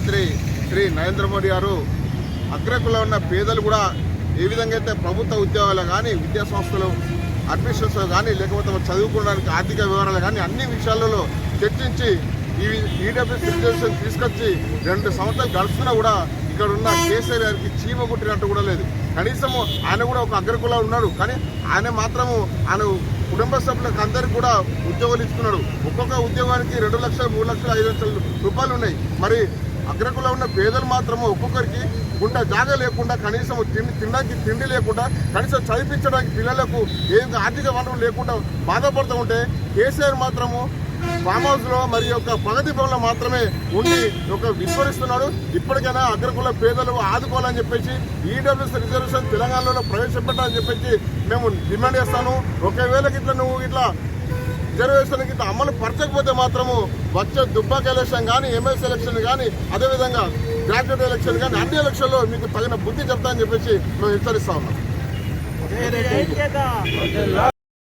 ప్రధానమంత్రి శ్రీ నరేంద్ర మోడీ గారు అగ్రకులో ఉన్న పేదలు కూడా ఏ విధంగా అయితే ప్రభుత్వ ఉద్యోగాలు కానీ విద్యా సంస్థలు అడ్మిషన్స్ కానీ లేకపోతే చదువుకోవడానికి ఆర్థిక వివరాలు కానీ అన్ని విషయాలలో చర్చించి ఈ ఈడబ్ల్యూఎస్ రిజర్వేషన్ తీసుకొచ్చి 2 సంవత్సరాలు గడుస్తున్నా కూడా ఇక్కడ ఉన్న కేసీఆర్ గారికి చీమ కుట్టినట్టు కూడా లేదు. కనీసము ఆయన కూడా ఒక అగ్రకులా ఉన్నాడు, కానీ ఆయన మాత్రము ఆయన కుటుంబ సభ్యులకు అందరికీ కూడా ఉద్యోగాలు ఇస్తున్నాడు. ఒక్కొక్క ఉద్యోగానికి 2 లక్షలు 3 లక్షలు 5 లక్షల రూపాయలు ఉన్నాయి. మరి అగ్రకులో ఉన్న పేదలు మాత్రము ఒక్కొక్కరికి గుంట జాగా లేకుండా కనీసం తినడానికి తిండి లేకుండా కనీసం చదివించడానికి పిల్లలకు ఏ ఆర్థిక వనరులు లేకుండా బాధపడుతూ ఉంటే కేసీఆర్ మాత్రము ఫామ్ హౌస్లో మరి యొక్క ప్రగతి భవన్లో మాత్రమే ఉండి విస్మరిస్తున్నాడు. ఇప్పటికైనా అగ్రకుల పేదలు ఆదుకోవాలని చెప్పేసి ఈడబ్ల్యూఎస్ రిజర్వేషన్ తెలంగాణలో ప్రవేశపెట్టాలని చెప్పేసి మేము డిమాండ్ చేస్తాను. ఒకవేళ ఇట్లా నువ్వు ఇట్లా రిజర్వేషన్ ఇట్లా అమలు పరచకపోతే మాత్రము వచ్చే దుబ్బాక ఎలక్షన్ కానీ ఎమ్మెల్సీ ఎలక్షన్ కానీ అదేవిధంగా గ్రాడ్యుయేట్ ఎలక్షన్ కానీ అన్ని ఎలక్షన్లో మీకు తగిన బుద్ధి చెప్తా అని చెప్పేసి మేము హెచ్చరిస్తా ఉన్నాం.